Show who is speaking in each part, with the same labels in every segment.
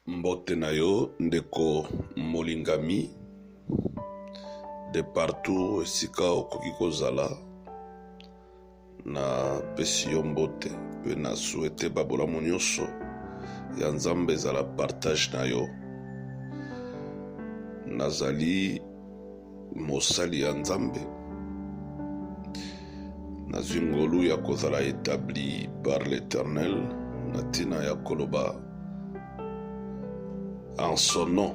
Speaker 1: Mbote na yo ndeko molingami de partout esika okoki kozala na pesi yo mbote pe na souhaite babolamu nyonso ya Nzambe ezala partage na yo. Nazali mosali ya Nzambe, nazwi ngolu ya kozala établi par l'Éternel na tina ya koloba en son nom,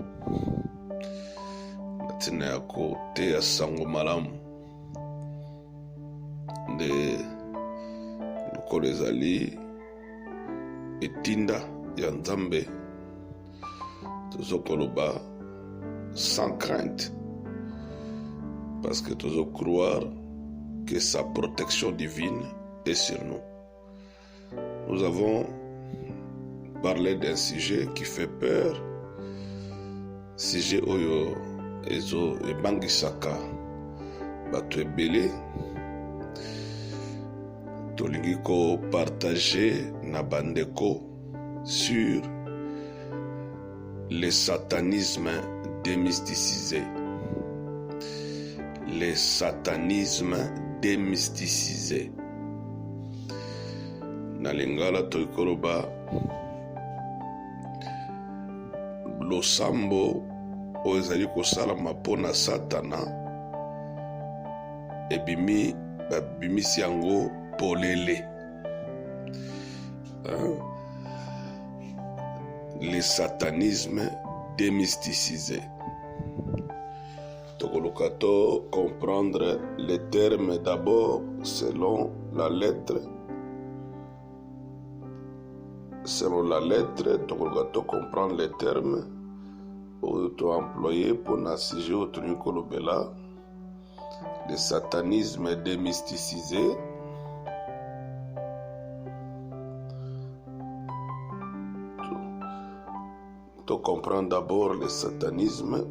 Speaker 1: na tina ya koteya sango malamu nde lokolo ezali etinda ya Nzambe. Tozo koloba sans crainte, parce que tozo croire que sa protection divine est sur nous. Nous avons parlé d'un sujet qui fait peur, sujet oyo ezo ebangisaka bato ebele. Tolingi ko partager na bandeko sur le satanisme démysticisé. Le satanisme démysticisé. Na lingala toikoloba losambo oyo ezali kosalama mpona satana babimisi yango polele. Le satanisme démysticisé. Tokoloka to comprendre les termes d'abord selon la lettre. Selon la lettre, tokoloka to comprendre les termes oyo employé pour na sujet otuni kolobela le satanisme démysticisé. To comprendre d'abord le satanisme.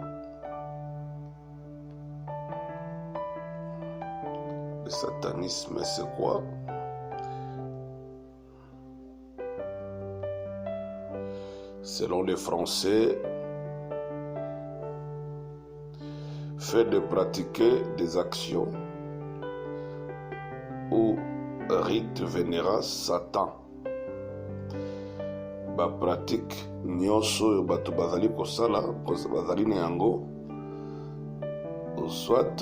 Speaker 1: Le satanisme, c'est quoi? Selon les Français, fait de pratiquer des actions ou rites vénérant Satan. Ba pratique nyonso oyo bato bazali kosala bazali na yango, soit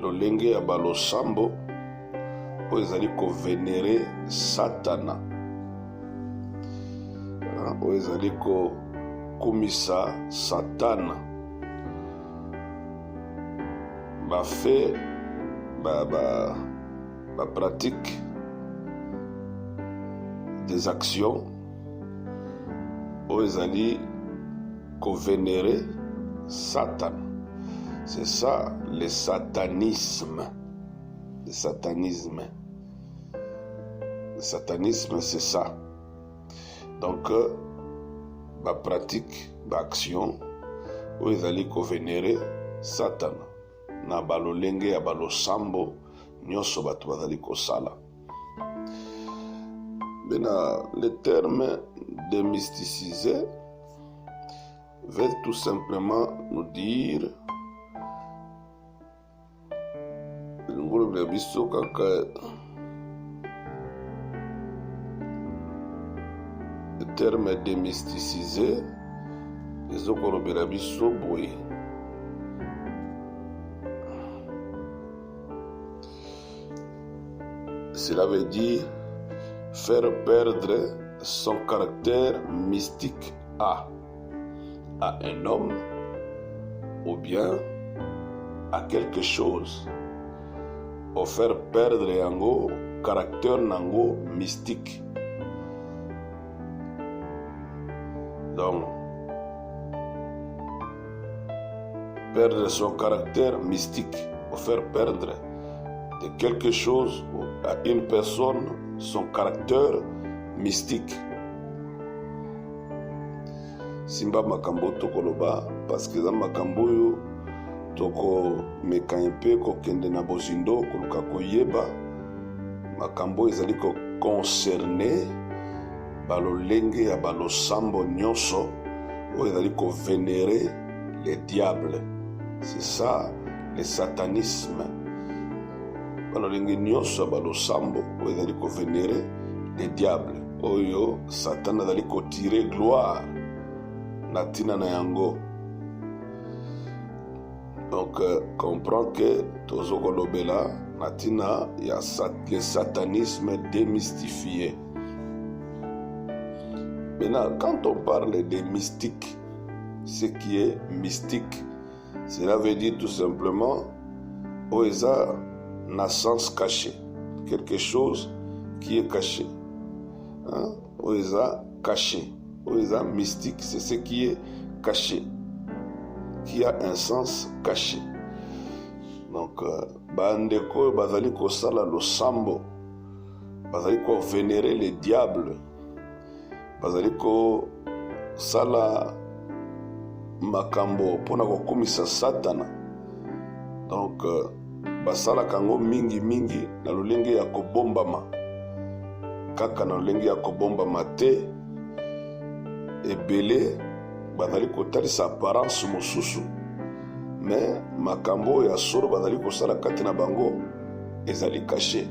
Speaker 1: lolenge ya balosambo oyo ezali kovenere Satana, oyo ezali kokumisa Satana. Bafe ba pratique des actions oyo ezali kovénérer Satan. C'est ça le satanisme. Le satanisme. Le satanisme, c'est ça. Donc, ba pratique, ba action oyo ezali kovénérer Satan na balolenge ya balosambo nyonso bato bazali kosala. Maintenant, le terme démysticisé veut tout simplement nous dire le terme démysticisé ezokolobela biso boye. Cela veut dire faire perdre son caractère mystique à un homme ou bien à quelque chose, ou faire perdre yango caractère nango mystique. Donc perdre son caractère mystique, ou faire perdre de quelque chose à une personne son caractère mystique. Simba makambo tokoloba parce que za makambo yo toko mekampe ko kende na bozindo koluka koyeba makambo ezali ko concerner balolenge ya balosambo nyonso oyo ezali kovénérer les diables. C'est ça le satanisme. Balolenge nyonso ya balosambo oyo ezali kovénérer les diables oyo Satan azali kotire gloire na ntina na yango. Donc comprends que tozo kolobela na ntina ya le satanisme démystifié. Maintenant, quand on parle des mystiques, ce qui est mystique, cela veut dire tout simplement oeza naissance cachée, quelque chose qui est caché. Oeza caché, oeza mystique, c'est ce qui est caché, qui a un sens caché. Donc, bandeko bazali kosala losambo, bazali ko vénérer les diables, bazali kosala makambo pona kokumisa Satana. Donc, basala kango mingi mingi na lolenge ya kobombama, kaka na lolenge ya kobombama te. Ebele bazali kotalisa apparence mosusu, mais makambo ya solo bazali kosala kati na bango ezali caché.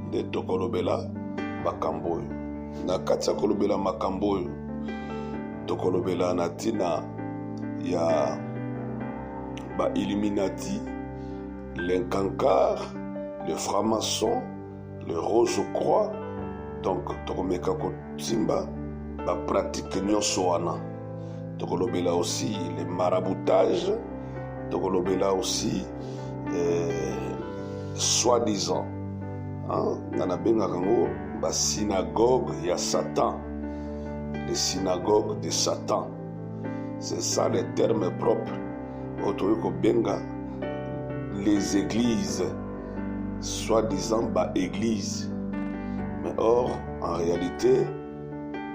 Speaker 1: Nde tokolobela makambo oyo. Na kati ya kolobela makambo oyo tokolobela na ntina ya ba Illuminati, l'Incancare, le franc-maçon, le rose-croix. Donc tokomeka kotimba ba pratique nyonso wana. Tokolobela aussi les maraboutages, tokolobela aussi soi-disant nana benga kango ba synagogue ya Satan, les synagogues de Satan. C'est ça les termes propres. Otoyoko benga les églises, soi-disant ba église. Mais or, en réalité,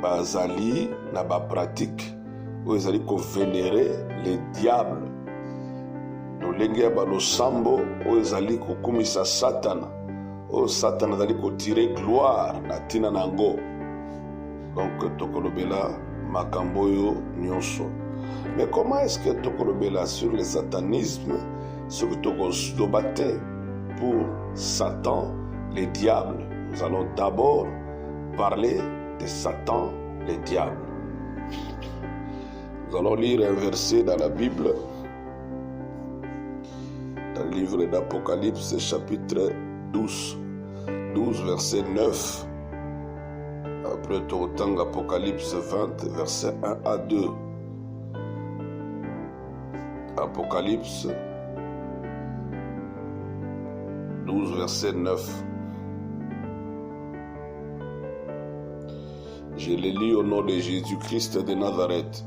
Speaker 1: bazali na ba pratique où ils allaient vénérer les diables. Lolenge ya balosambo où ils allaient kokumisa Satana. Où Satan allait tirer gloire na tina nango. Donc tokolobela makamboyo nyonso. Mais comment est-ce que tokolobela sur le satanisme, ce que tokolobate pour Satan, les diables? Nous allons d'abord parler de Satan, les diables. Nous allons lire un verset dans la Bible, dans le livre d'Apocalypse, chapitre 12, verset 9. Après Torotang, Apocalypse 20, verset 1 à 2. Apocalypse 12, verset 9. Je les lis au nom de Jésus-Christ de Nazareth.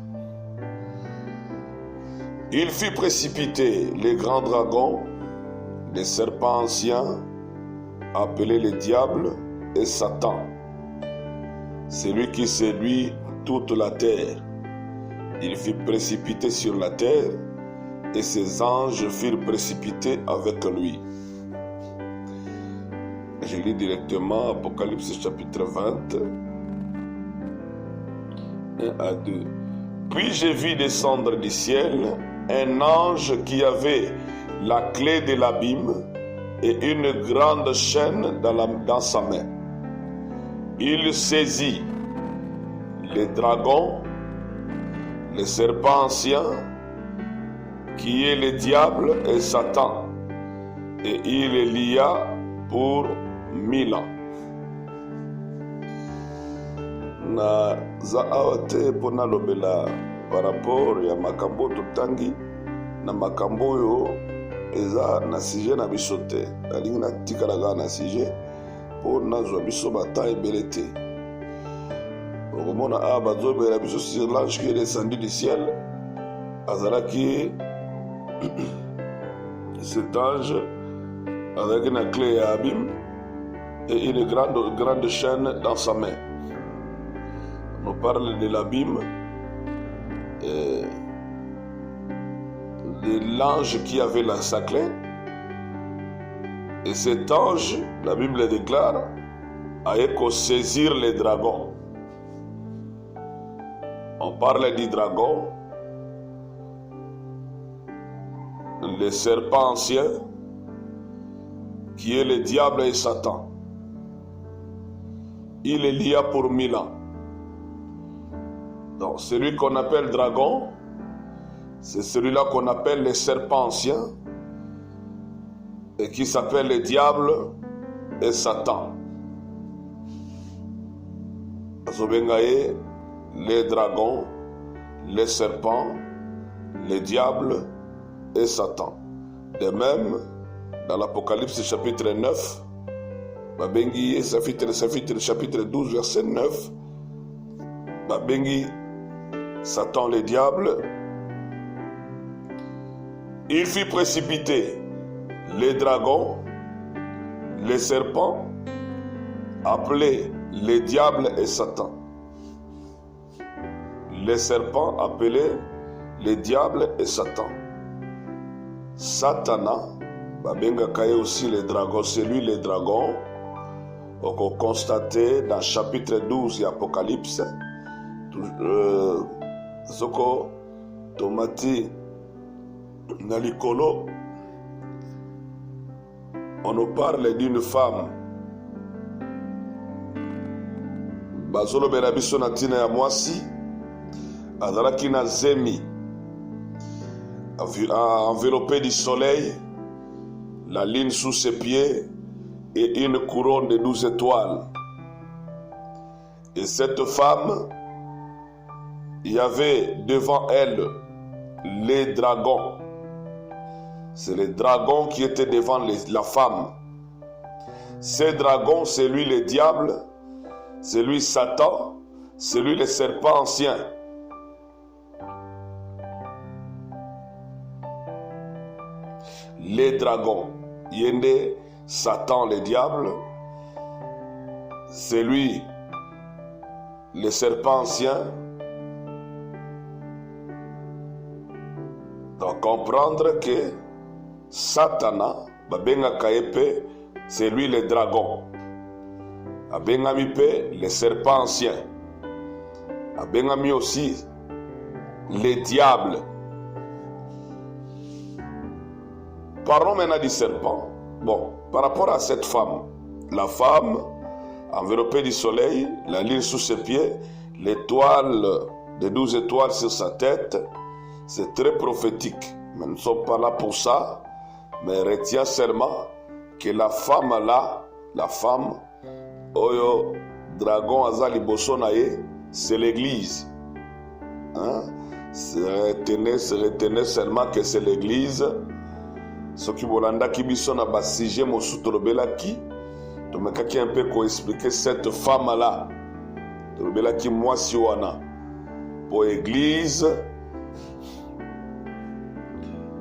Speaker 1: Il fit précipiter les grands dragons, les serpents anciens, appelés les diables et Satan, celui qui séduit toute la terre. Il fit précipiter sur la terre, et ses anges furent précipités avec lui. Je lis directement Apocalypse chapitre 20, 1 à 2. Puis j'ai vu descendre du ciel un ange qui avait la clé de l'abîme et une grande chaîne dans sa main. Il saisit les dragons, les serpents anciens, qui est le diable et Satan, et il les lia pour 1000 ans. Na za awate pona lobela par rapport ya makambo totangi na makambo yo eza na sujet na biso te, alingi na tikala na sujet po nazwa biso bata ebele te. Okomona a bazobela biso sur l'ange qui est descendu du ciel, azalaki cet ange avec une clé à abîme et une grande chaîne dans sa main. On parle de l'abîme, de l'ange qui avait sa clé. Et cet ange, la Bible déclare, a saisir les dragons. On parle du dragon, le serpent ancien, qui est le diable et Satan. Il est lié pour 1000 ans. Donc, celui qu'on appelle dragon, c'est celui-là qu'on appelle le serpent ancien, et qui s'appelle le diable et Satan. Azobengaye, les dragons, les serpents, les diables et Satan. De même, dans l'Apocalypse chapitre 9, Babengi chapitre 12, verset 9, Babengi Satan le diable, il fit précipiter les dragons, les serpents, appelés les diables et Satan. Les serpents appelés les diables et Satan. Satana, Babenga Kaye aussi les dragons, c'est lui les dragons. On peut constater dans chapitre 12 de l'Apocalypse, Soko Tomati Nalikolo, on nous parle d'une femme. Bazolo Berabiso Natina ya Mwasi, Adalaki na Zemi, enveloppé du soleil, la lune sous ses pieds et une couronne de 12 étoiles. Et cette femme, il y avait devant elle les dragons. C'est les dragons qui étaient devant la femme. Ces dragons, c'est lui le diable, c'est lui Satan, c'est lui le serpent ancien. Les dragons, Yende, Satan le diable, c'est lui le serpent ancien. Donc comprendre que Satana, Babenga Kaepe, c'est lui le dragon. Abengami pe, le serpent ancien. Abengami aussi les diables. Parlons maintenant du serpent. Bon, par rapport à cette femme, la femme enveloppée du soleil, la lune sous ses pieds, l'étoile de 12 étoiles sur sa tête, c'est très prophétique. Mais nous ne sommes pas là pour ça, mais retiens seulement que la femme là, la femme, Oyo Dragon Azali Bosonaye, c'est l'église. Hein? Retenez seulement que c'est l'église. Ce qui bolanda qui bisona basije mosutolobela qui tomekaki un peu ko expliquer cette femme là tolobela qui moi si wana pour église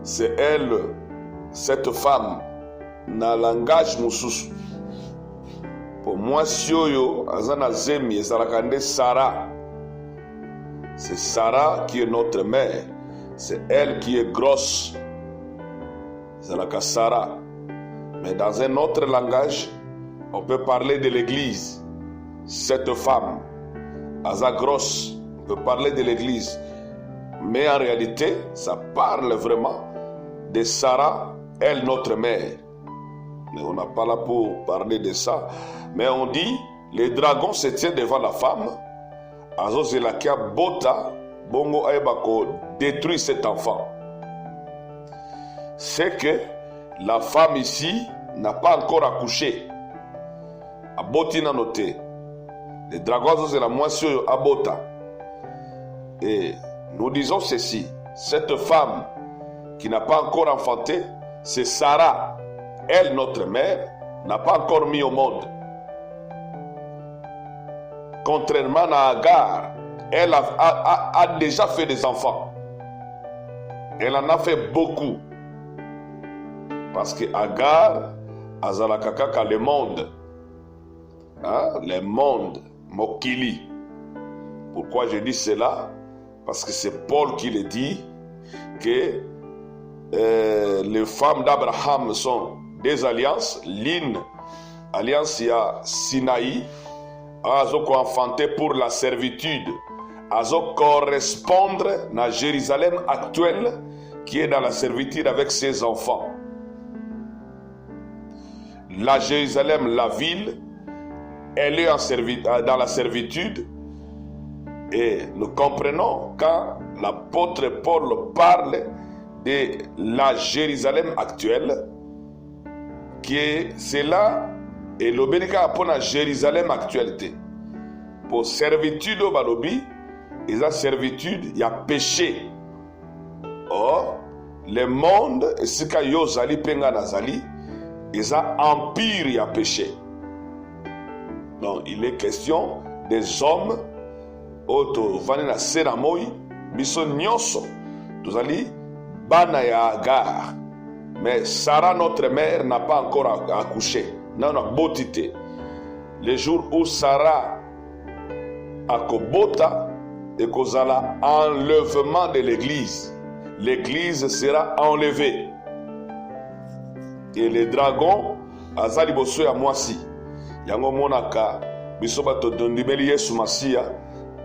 Speaker 1: c'est elle cette femme na langage mususu pour moi si oyo azana zemi ezalaka nde Sarah. C'est Sarah qui est notre mère, c'est elle qui est grosse. C'est la Sarah. Mais dans un autre langage, on peut parler de l'église. Cette femme, Azagros, on peut parler de l'église. Mais en réalité, ça parle vraiment de Sarah, elle, notre mère. Mais on n'a pas là pour parler de ça. Mais on dit, les dragons se tiennent devant la femme. Azozelakia Bota, Bongo Aebako détruit cet enfant. C'est que la femme ici n'a pas encore accouché. Abotina noté. Les dragons, c'est la moisson abota. Et nous disons ceci. Cette femme qui n'a pas encore enfanté, c'est Sarah. Elle, notre mère, n'a pas encore mis au monde. Contrairement à Agar, elle a déjà fait des enfants. Elle en a fait beaucoup. Parce que Agar, Azalakaka, le monde, hein, le monde, Mokili. Pourquoi je dis cela? Parce que c'est Paul qui le dit, que les femmes d'Abraham sont des alliances. L'une, alliance à Sinaï, Azoko enfanté pour la servitude azo correspondre na Jérusalem actuelle qui est dans la servitude avec ses enfants. La Jérusalem, la ville, elle est dans la servitude. Et nous comprenons quand l'apôtre Paul parle de la Jérusalem actuelle, qui est cela et l'obénika pour la Jérusalem actualité. Pour servitude au balobi, et la servitude, il y a péché. Or, le monde, et ce qu'il y a zali penga nazali, et ça empire, il y a péché. Donc, il est question des hommes, auto vanina seramoi, biso nyoso, tozali bana ya Agar. Mais Sarah, notre mère, n'a pas encore accouché. Non, non, botité. Le jour où Sarah a kobota, et kozala enlèvement de l'église. L'église sera enlevée. Et les dragons, azali bosso ya mwasi. Yango monaka, biso bato dondimeli Yesu Masia,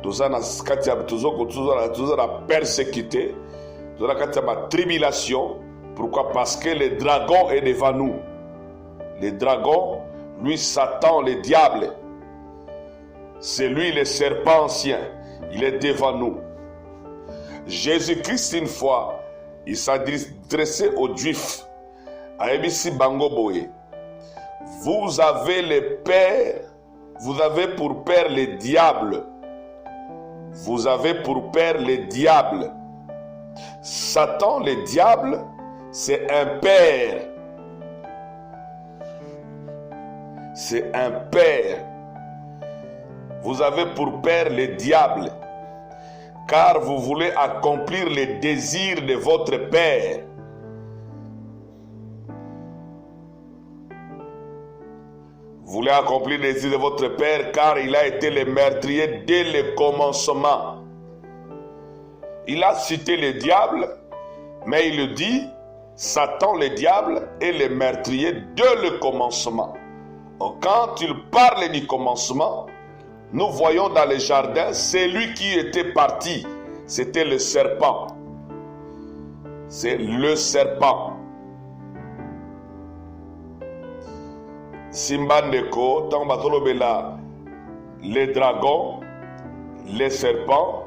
Speaker 1: tozana kati ya tozala persécuté, tozala kati ya tribulation. Pourquoi? Parce que le dragon est devant nous. Le dragon, lui, Satan, le diable, c'est lui le serpent ancien. Il est devant nous. Jésus-Christ, une fois, il s'adressait aux Juifs. Aebisi Bango Boye. Vous avez le père, vous avez pour père le diable. Vous avez pour père le diable. Satan, le diable, c'est un père. C'est un père. Vous avez pour père le diable, car vous voulez accomplir les désirs de votre père. Vous voulez accomplir les désirs de votre père, car il a été le meurtrier dès le commencement. Il a cité le diable, mais il dit, Satan le diable est le meurtrier dès le commencement. Donc, quand il parle du commencement, nous voyons dans le jardin, c'est lui qui était parti. C'était le serpent. C'est le serpent. Simbandeko, Tambatolobela, les dragons, les serpents,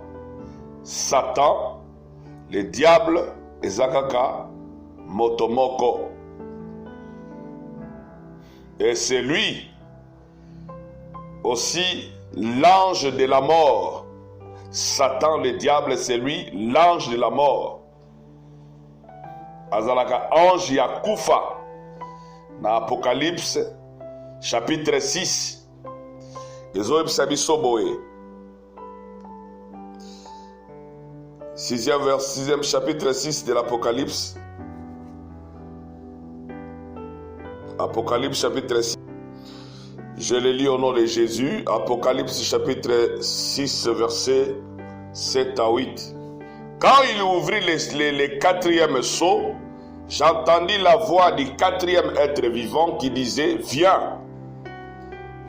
Speaker 1: Satan, le diable, et Zakaka, Motomoko. Et c'est lui aussi l'ange de la mort. Satan, le diable, c'est lui l'ange de la mort. Azalaka ange Yakufa. Dans Apocalypse, chapitre 6. Ezoeb Sabisoboe. 6e chapitre 6 de l'Apocalypse. Apocalypse chapitre 6. Je le lis au nom de Jésus. Apocalypse chapitre 6 verset 7 à 8. Quand il ouvrit le quatrième sceau, j'entendis la voix du quatrième être vivant qui disait, viens.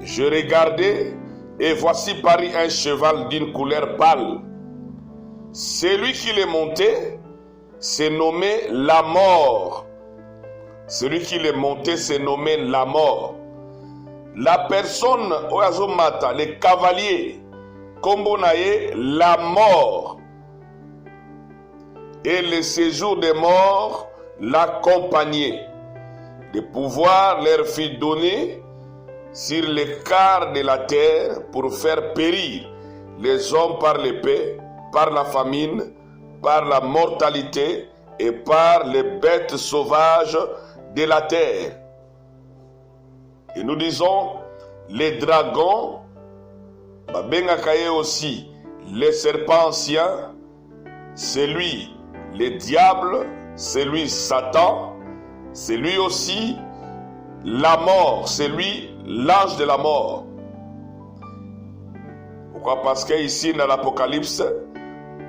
Speaker 1: Je regardai et voici parut un cheval d'une couleur pâle. Celui qui le montait s'est nommé la mort. Celui qui le montait s'est nommé la mort. La personne, Oazomata, le cavalier, Kombonaye, la mort. Et le séjour des morts l'accompagnait. Le pouvoir leur fut donné sur les quarts de la terre pour faire périr les hommes par l'épée, par la famine, par la mortalité et par les bêtes sauvages de la terre. Et nous disons, les dragons, Bengakaye aussi, les serpents anciens, c'est lui, le diable, c'est lui Satan, c'est lui aussi la mort, c'est lui l'ange de la mort. Pourquoi? Parce qu'ici dans l'Apocalypse,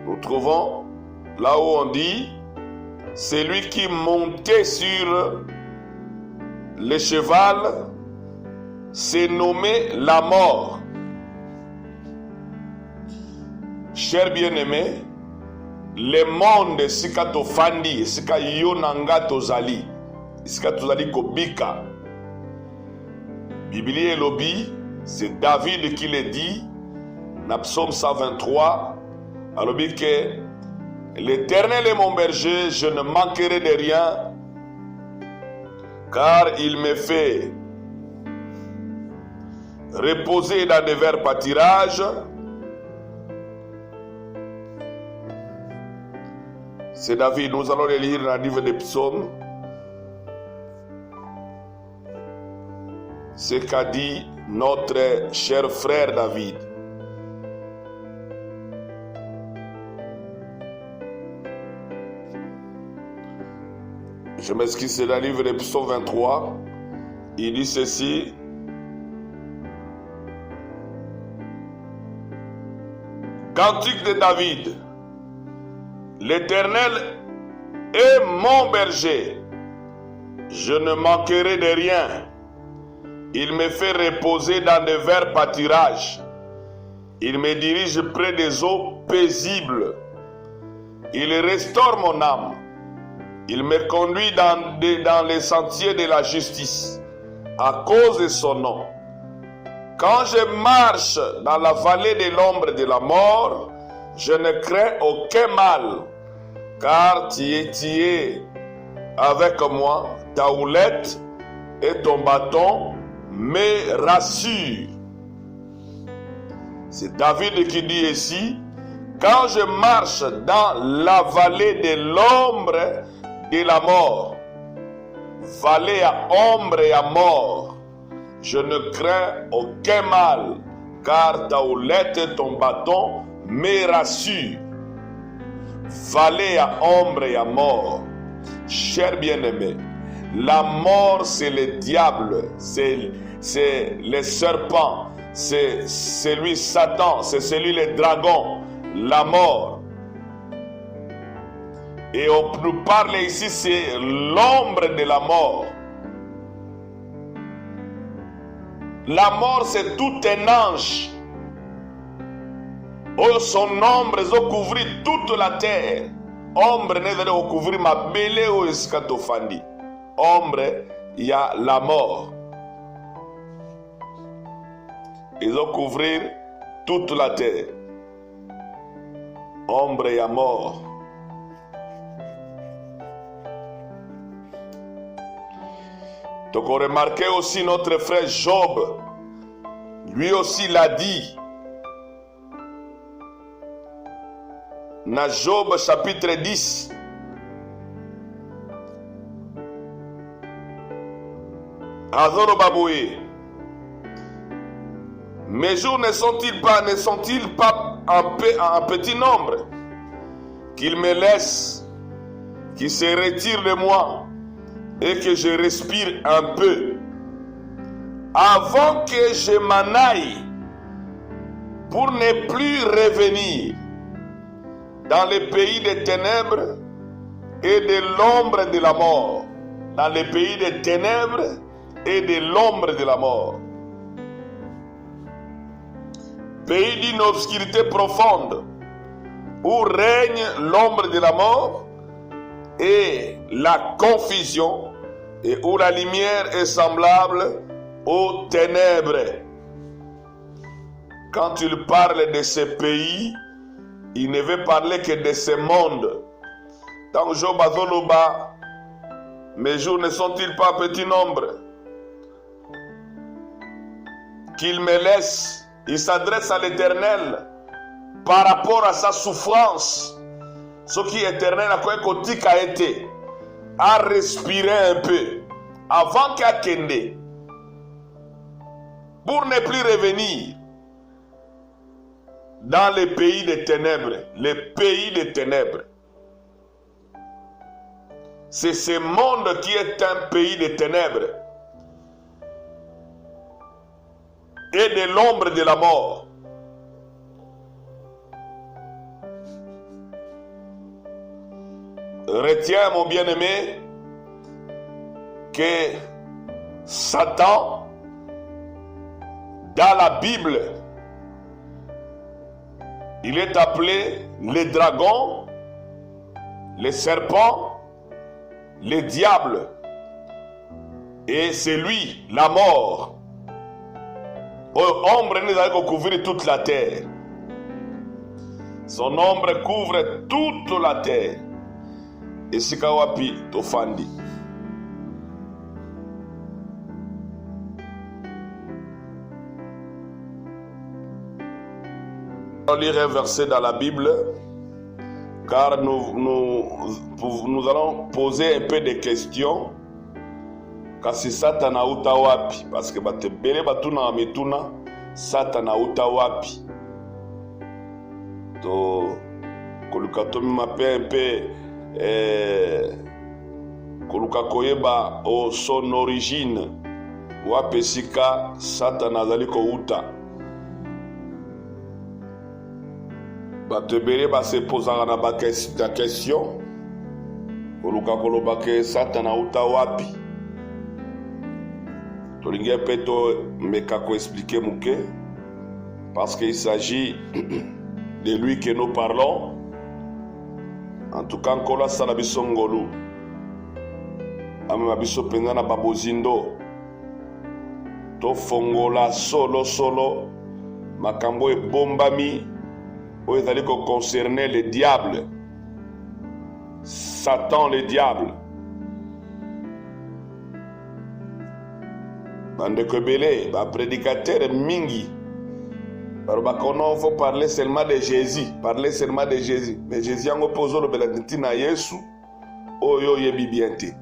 Speaker 1: nous trouvons là où on dit, c'est lui qui montait sur le cheval, c'est nommé la mort. Chers bien-aimés, le monde esika tofandi, esika yo nanga tozali, esika tozali kobika. Bibli elobi, c'est David qui le dit, dans Psaume 123, alobi que l'Éternel est mon berger, je ne manquerai de rien, car il me fait reposer dans de verts pâtirages. C'est David, nous allons le lire dans le livre des Psaumes. C'est qu'a dit notre cher frère David. Je m'excuse, c'est dans le livre des Psaumes 23. Il dit ceci. Cantique de David. L'Éternel est mon berger. Je ne manquerai de rien. Il me fait reposer dans de verts pâtirages. Il me dirige près des eaux paisibles. Il restaure mon âme. Il me conduit dans les sentiers de la justice à cause de son nom. Quand je marche dans la vallée de l'ombre de la mort, je ne crains aucun mal, car tu es avec moi, ta houlette et ton bâton me rassurent. C'est David qui dit ici, quand je marche dans la vallée de l'ombre de la mort, vallée à ombre et à mort, je ne crains aucun mal, car ta houlette et ton bâton me rassurent. Vallée à ombre et à mort. Chers bien-aimés, la mort c'est le diable, c'est le serpent, c'est celui Satan, c'est celui le dragon, la mort. Et on nous parle ici, c'est l'ombre de la mort. La mort c'est tout un ange. Oh, son ombre est couvrir toute la terre. Ombre n'est pas couvrir ma belle ou escatofandi. Ombre, il y a la mort. Ils ont couvrir toute la terre. Ombre et à mort. Donc on remarquait aussi notre frère Job. Lui aussi l'a dit. Dans Job chapitre 10. Azoro Baboué. Mes jours ne sont-ils pas un petit nombre, qu'il me laisse, qu'il se retire de moi et que je respire un peu, avant que je m'en aille, pour ne plus revenir dans le pays des ténèbres et de l'ombre de la mort. Dans le pays des ténèbres et de l'ombre de la mort. Pays d'une obscurité profonde, où règne l'ombre de la mort et la confusion, et où la lumière est semblable aux ténèbres. Quand il parle de ce pays, il ne veut parler que de ce monde. Dans Job Azoloba, mes jours ne sont-ils pas petit nombre? Qu'il me laisse, il s'adresse à l'Éternel par rapport à sa souffrance. Ce qui est éternel, à quoi il a été, à respirer un peu, avant qu'il kende, pour ne plus revenir dans les pays des ténèbres, les pays des ténèbres. C'est ce monde qui est un pays des ténèbres et de l'ombre de la mort. Retiens, mon bien-aimé, que Satan, dans la Bible, Il est appelé les dragons, les serpents, les diables. Et c'est lui, la mort. Ombre nous a couvert toute la terre. Son ombre couvre toute la terre. Et sikawapi tofandi. On va lire un verset dans la Bible, car nous allons poser un peu de questions. Kasi Satana uta wapi? Parce que batebele batuna ametuna Satana uta wapi? To koluka to mape un peu koluka koyeba o son origine wapi sika Satana azali ko uta. Batebele ba se posera na ba question koluka koloba ke Satana uta wapi? Tolingue peut me expliquer mouké parce qu'il s'agit de lui que nous parlons. En tout cas, encore là, ça la bisongolu. Ama biso penza na babozindo. To fongola solo makambo e bombami o ezali ko concerner le diable. Satan le diable. Bande Kobele, prédicateur mingi. Il faut parler seulement de Jésus. Parler seulement de Jésus. Mais Jésus en oppose le Belatina Yesu. Oh yo yebi biente.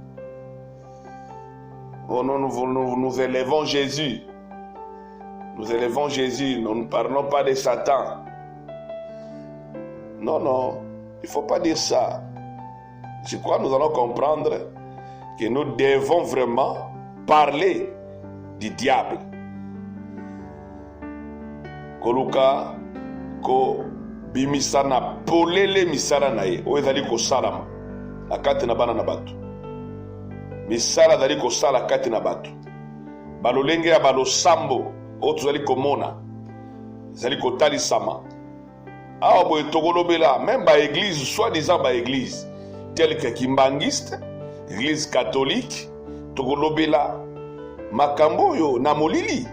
Speaker 1: Oh non, nous élevons Jésus. Nous élevons Jésus. Nous ne parlons pas de Satan. Non. Il ne faut pas dire ça. Je crois que nous allons comprendre que nous devons vraiment parler du diable. Koluka ko bimisana polele misara nae o ezali ko salama akati na bana na batu. Misara ezali ko sala akati na batu. Balolenge ya balosambo o tuzali komona ezali ko talisama. Awa boye togolobela même ba église soi-disant ba église telle que kimbangiste, église catholique togolobela makambo yo na molili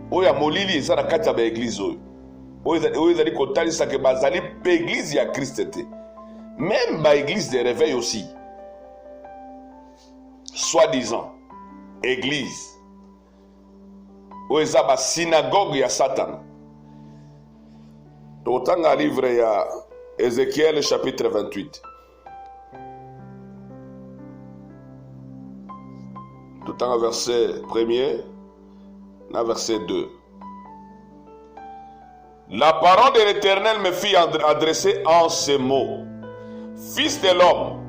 Speaker 1: oya molili eza na kati ya baeglize oyo ezali kotalisa ke bazali pe église ya Christ te. Même baeglize de réveil aussi soi-disant église oyo eza basynagogue ya Satan. Totanga livre ya Ézéchiel chapitre 28. Tout en verset 1er, verset 2. La parole de l'Éternel me fit adresser en ces mots. Fils de l'homme,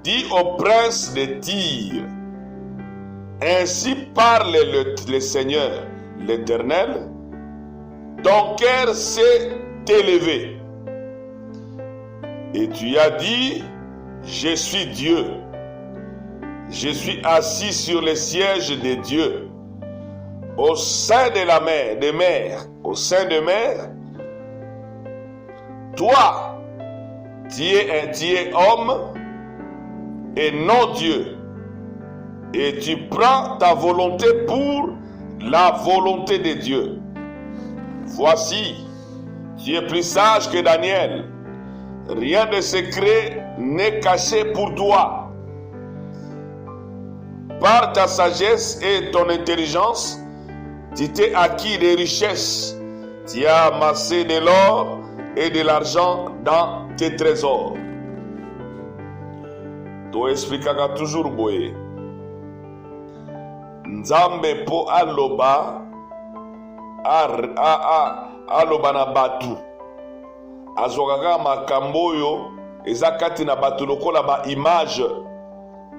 Speaker 1: dis au prince de Tyr, ainsi parle le Seigneur, l'Éternel, ton cœur s'est élevé. Et tu as dit, je suis Dieu. Je suis assis sur le siège de Dieu, au sein de la mer, des mers, au sein de mer. Toi, tu es homme et non Dieu, et tu prends ta volonté pour la volonté de Dieu. Voici, tu es plus sage que Daniel. Rien de secret n'est caché pour toi. Par ta sagesse et ton intelligence, tu t'es acquis des richesses. Tu as amassé de l'or et de l'argent dans tes trésors. To expliquera toujours boye. Nzambe po aloba aloba na batu. Azokaka makambo yo ezakati na batu lokola ba image.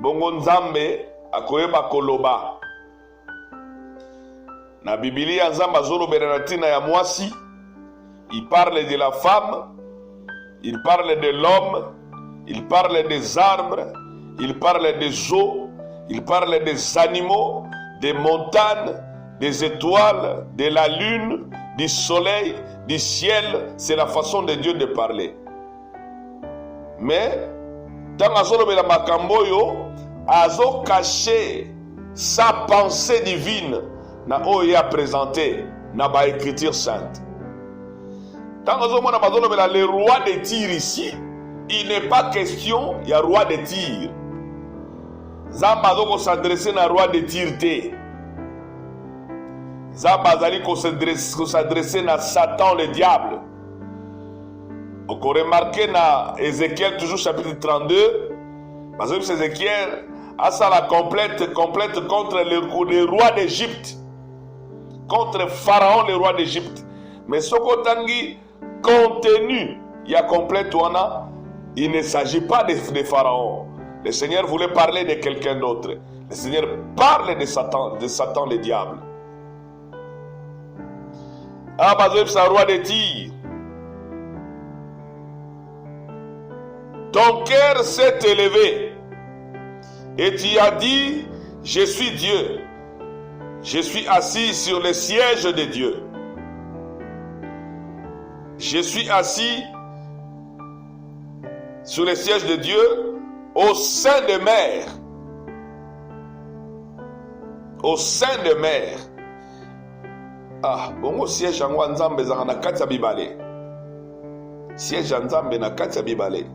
Speaker 1: Bongo Nzambe akoyeba koloba. Na Biblia Nzambe azolobela na tina ya mwasi. Il parle de la femme, il parle de l'homme, il parle des arbres, il parle des eaux, il parle des animaux, des montagnes, des étoiles, de la lune, du soleil, du ciel, c'est la façon de Dieu de parler. Mais, tant azolobela makambo yo, azo caché sa pensée divine na oyo a présenté na ba écriture sainte. Tant azomona bazolobela le roi de Tyr ici, il n'est pas question il y a roi de Tyr. Zamba azoko s'adresser na roi de Tyr te. Zamba azali s'adresser na Satan le diable. On peut remarquer dans Ézéchiel, toujours chapitre 32, parce que Ézéchiel a ça la complète contre le roi d'Égypte, contre Pharaon, le roi d'Égypte. Mais ce que contenu, il y a complète, il ne s'agit pas de Pharaon. Le Seigneur voulait parler de quelqu'un d'autre. Le Seigneur parle de Satan le diable. Ah, parce que c'est un roi de Tyr. Ton cœur s'est élevé et tu as dit, je suis Dieu. Je suis assis sur le siège de Dieu. Je suis assis sur le siège de Dieu au sein de mer. Au sein de mer. Ah, bon, siège en Nzambe na kati ya bibale. Siège en Nzambe na kati ya bibale.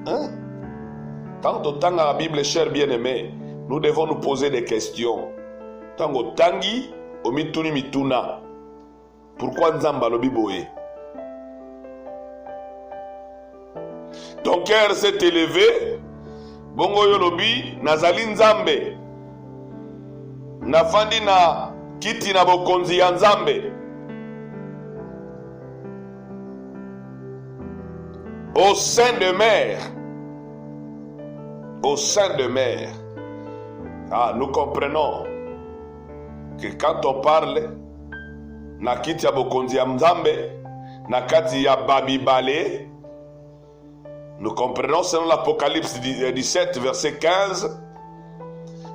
Speaker 1: Hein? Tant que la Bible, cher bien-aimé, nous devons nous poser des questions. Tant que tangi, o mituni mituna. Pourquoi Nzamba lobi boye? Ton cœur s'est élevé. Bongo yo lobi, nazali Nzambe. Nafandi na kiti na bokonzi ya Nzambe. Au sein de mer. Au sein de mer. Ah, nous comprenons que quand on parle na kiti ya bokonzi ya Nzambe, na kati ya babibale, nous comprenons selon l'Apocalypse 17, verset 15,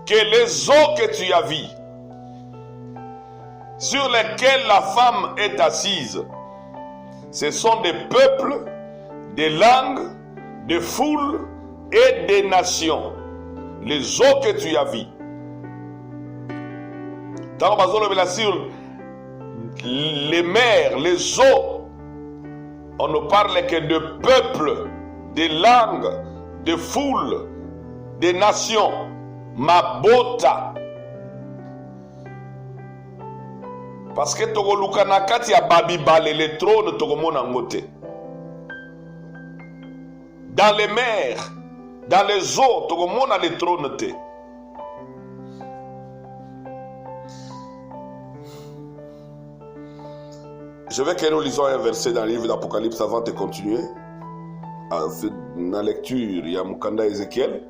Speaker 1: que les eaux que tu as vues, sur lesquelles la femme est assise, ce sont des peuples, des langues, des foules et des nations. Les eaux que tu as vues. Dans sur les mers, les eaux, on ne parle que de peuples, des langues, des foules, des nations. Mabota. Parce que togoluka na kati ya babibale le trône togomona ngote. Dans les mers, dans les eaux, togomona le trône te. Je veux que nous lisons un verset dans le livre d'Apocalypse avant de continuer. Dans la lecture, il y a Mukanda Ézéchiel.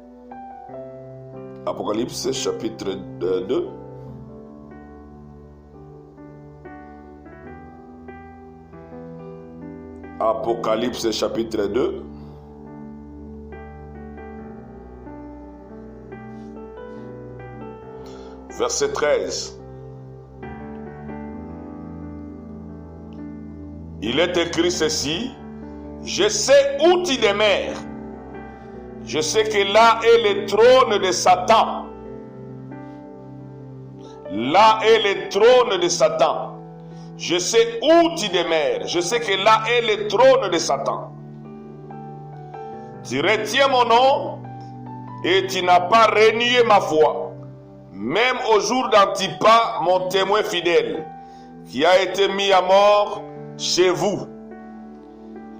Speaker 1: Apocalypse chapitre 2. Apocalypse chapitre 2. Verset 13. Il est écrit ceci: je sais où tu demeures. Je sais que là est le trône de Satan. Là est le trône de Satan. Je sais où tu demeures. Je sais que là est le trône de Satan. Tu retiens mon nom et tu n'as pas renié ma foi. Même au jour d'Antipas, mon témoin fidèle, qui a été mis à mort chez vous.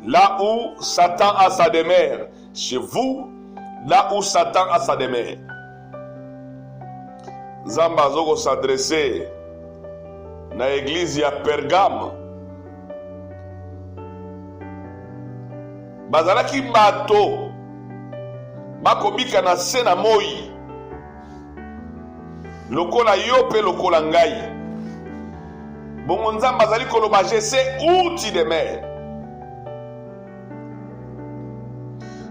Speaker 1: Là où Satan a sa demeure. Chez vous, là où Satan a sa demeure. Nzamba zoko s'adresser na église ya Pergame. Bazalaki bato bakobika na se na moi. Lokola yo pe lokola ngai. Bongo Nzamba azali koloba je sais où tu demeures.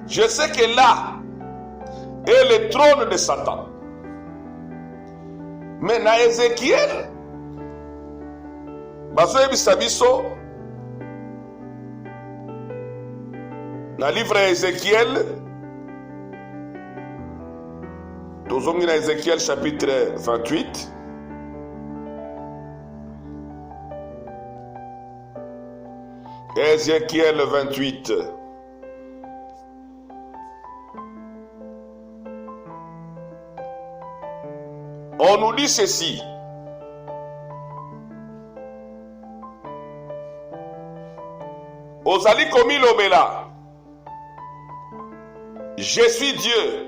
Speaker 1: Je sais que là est le trône de Satan. Mais dans Ézéchiel, bazoyebisa biso na livre ya Ézéchiel, tozongi na Ézéchiel chapitre 28. Ézéchiel 28. On nous dit ceci. Ozali komi lobela. Je suis Dieu.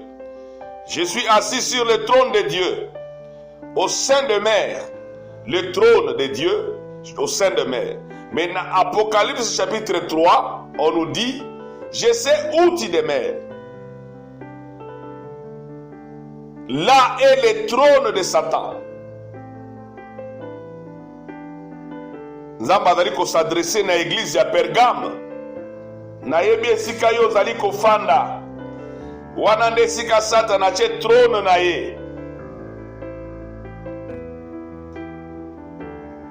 Speaker 1: Je suis assis sur le trône de Dieu. Au sein de mer. Le trône de Dieu au sein de mer. Mais dans Apocalypse chapitre 3, on nous dit, je sais où tu demeures. Là est le trône de Satan. Nzamba azali s'adresser na église ya Pergame. Na yebi esika yo zali kofanda. Wana nde esika Satan atie trône na ye.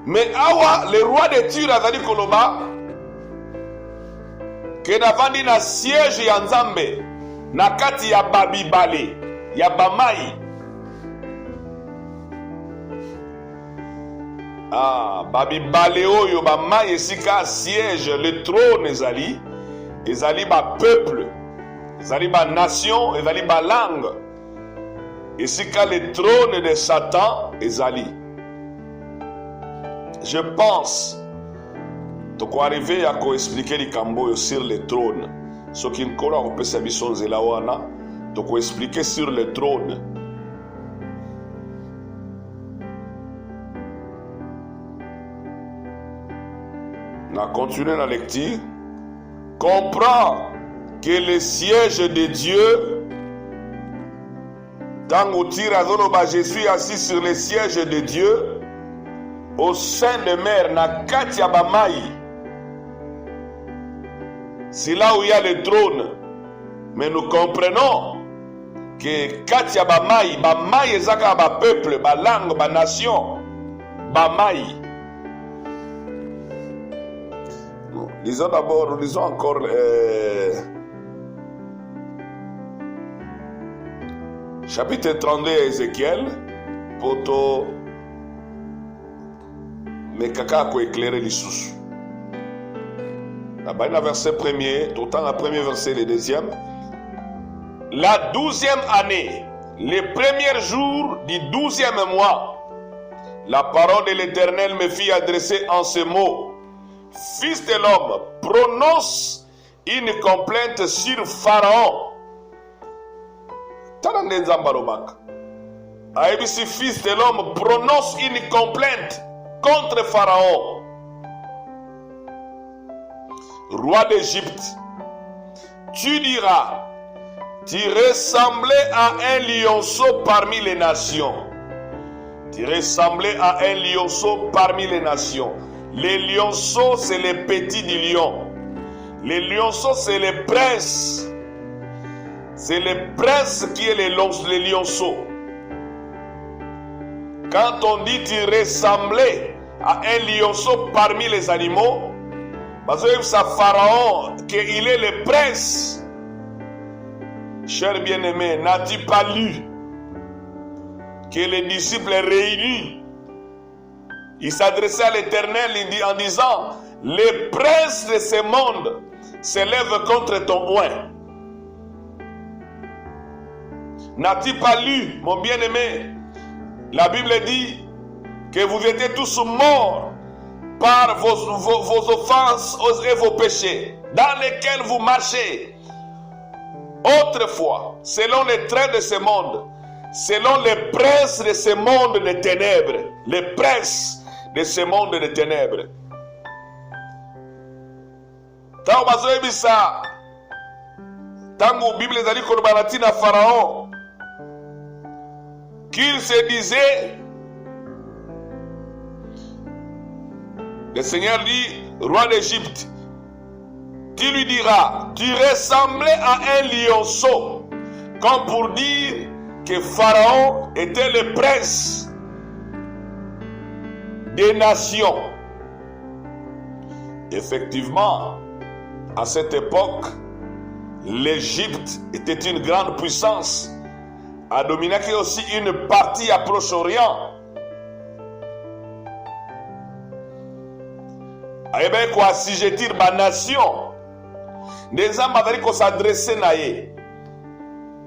Speaker 1: Mais awa le roi de Tyr azali koloba ke navandi na siège ya Nzambe na kati ya babibale ya bamai. Babibale oyo bamai esika siège le trône ezali ba peuple, ezali ba nation, ezali ba langue. Esika le trône de Satan ezali. Je pense toko arriver à expliquer likambo sur le trône. Ce qui nkolo akopesa biso nzela wana toko expliquer sur le trône. On a continué la lecture. Comprends que le siège de Dieu, tango tira zoloba, je suis assis sur le siège de Dieu, au sein de mer, na kati ya bamai. C'est là où il y a le trône. Mais nous comprenons que kati ya bamai ezaka ba peuple, ba langue, ba nation, bamai. Lisons d'abord, lisons encore chapitre 32 Ézéchiel, poto mais kaka ko éclairer les sous. Là-bas, il y a verset premier, tout le temps, le premier verset, le deuxième. La 12e année, les premiers jours du 12e mois, la parole de l'Éternel me fit adresser en ces mots. Fils de l'homme, prononce une complainte sur Pharaon. Aïbisi, fils de l'homme, prononce une complainte contre Pharaon, roi d'Égypte. Tu diras, tu ressemblais à un lionceau parmi les nations. Tu ressemblais à un lionceau parmi les nations. Les lionceaux, c'est les petits du lion. Les lionceaux, c'est les princes. C'est les princes qui est les lionceaux. Quand on dit tu ressemblais à un lionceau parmi les animaux, parce que ça Pharaon, qu'il est le prince. Cher bien-aimé, n'as-tu pas lu que les disciples réunis, ils s'adressaient à l'Éternel en disant, les princes de ce monde s'élèvent contre ton oint. N'as-tu pas lu, mon bien-aimé, la Bible dit que vous étiez tous morts par vos offenses et vos péchés, dans lesquels vous marchez autrefois, selon les traits de ce monde, selon les princes de ce monde de ténèbres, les princes de ce monde de ténèbres. Tango bazoyebisa, tango Bible ezali koloba na Pharaon, qu'il se disait, le Seigneur dit, roi d'Égypte, tu lui diras, tu ressemblais à un lionceau, comme pour dire que Pharaon était le prince des nations. Effectivement, à cette époque, l'Égypte était une grande puissance, a dominé aussi une partie à Proche-Orient. Ayebe ko assujettir ma nation. Neza madari ko s'adresser na ye.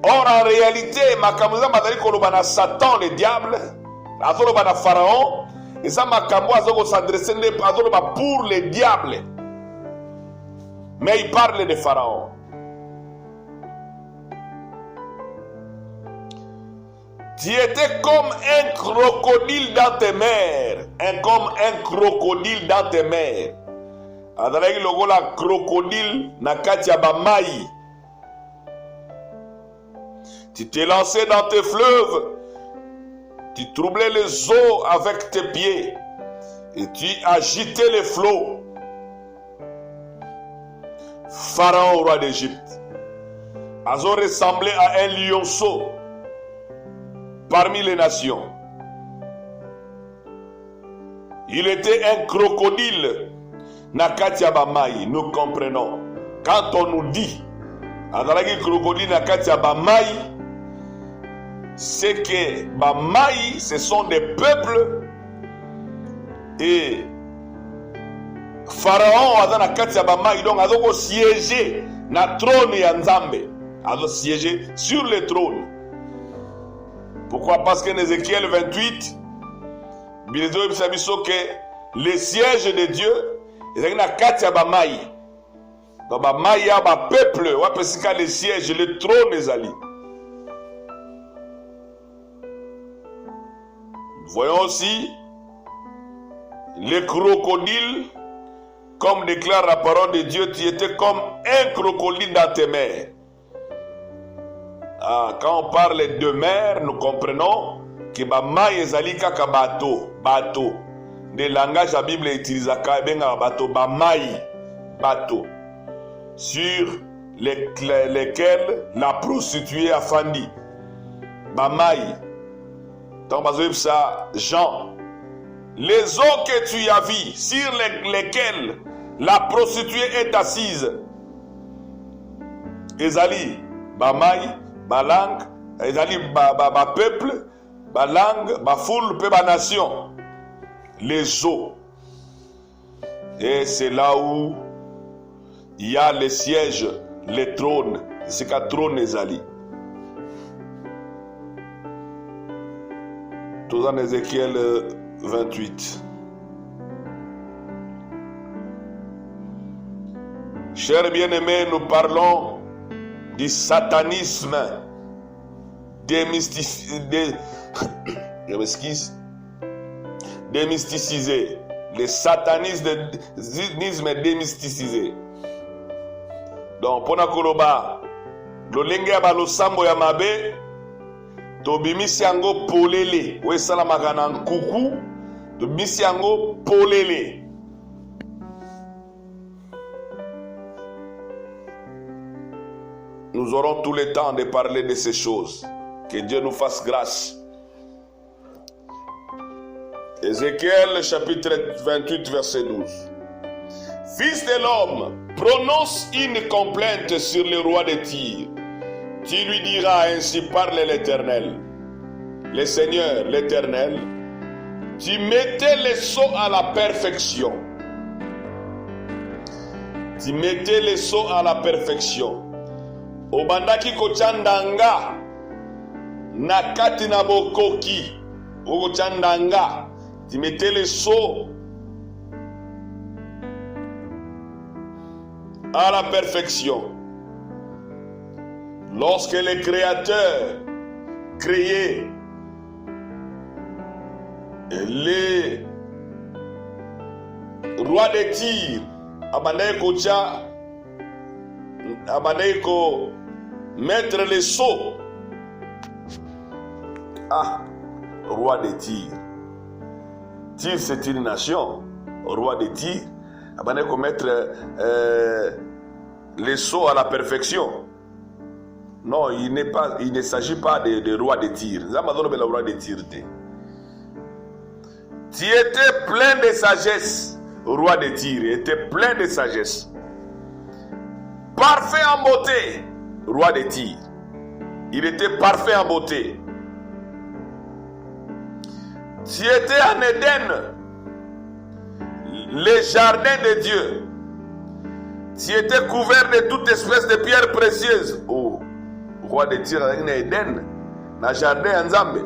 Speaker 1: Or en réalité, makamuza madari ko loba na Satan le diable, azoloba na Pharaon, eza makambo azoko s'adresser ne azoloba pour le diable. Mais il parle de Pharaon. Tu étais comme un crocodile dans tes mers. Comme un crocodile dans tes mers. Adalaki lokola crocodile na kati ya bamai. Tu t'es lancé dans tes fleuves. Tu troublais les eaux avec tes pieds. Et tu agitais les flots. Pharaon, roi d'Égypte, a ressemblé à un lionceau parmi les nations. Il était un crocodile. Nakatia Bamai, nous comprenons. Quand on nous dit Adalaki crocodile Nakatia Bamai, c'est que Bamai, ce sont des peuples et Pharaon a Nakatia Bamai, donc a siégé na trône ya Nzambe, a siégé sur le trône. Pourquoi? Parce qu'en Ézéchiel 28, que le siège de Dieu est na Katia Bamai. Donc Bamai a ba peuple, wa pesika le siège, le trône ezali. Voyons aussi les crocodiles, comme déclare la parole de Dieu, tu étais comme un crocodile dans tes mers. Ah, quand on parle de mer, nous comprenons que Bamai ezali kaka bateau. Le langage la Bible utilise bateau, Bamai, bateau, sur lesquels la prostituée a fandi. Bamai. Donc, ça, Jean, les eaux que tu as vues, sur lesquelles la prostituée est assise, ezali, Bamai, ba langue, ezali, ba peuple, ba langue, ba foule, ba nation. Les eaux. Et c'est là où il y a les sièges, les trônes. C'est qu'un trône ezali. Tout en Ézéchiel 28. Chers bien-aimés, nous parlons du satanisme démysticisé. Le satanisme démysticisé. Donc, pour nakoloba, lolenge ba losambo ya mabe, tobimisi yango polele, we salamaka na nkuku, tobimisi yango polele. Nous aurons tout le temps de parler de ces choses. Que Dieu nous fasse grâce. Ézéchiel chapitre 28 verset 12. Fils de l'homme, prononce une complainte sur le roi de Tyr. Tu lui diras, ainsi parle l'Éternel, le Seigneur, l'Éternel. Tu mettais les sceaux à la perfection. Tu mettais les sceaux à la perfection. Obandaki kochandanga nakati na bokoki. Okochandanga. Tu mettais les sceaux à la perfection. Lorsque le Créateur créait les rois de Tyr, abandonné ko mettre les sceaux. Ah, roi de Tyr. Tyr, c'est une nation. Roi de Tyr, abandonné ko mettre les sceaux à la perfection. Non, il ne s'agit pas de roi de Tyr. Tu étais plein de sagesse roi de Tyr, était plein de sagesse. Parfait en beauté, roi de Tyr. Il était parfait en beauté. Tu étais en Éden, le jardin de Dieu. Tu étais couvert de toute espèce de pierres précieuses. Oh, roi de Tyr, en Éden, dans le jardin en Zambie.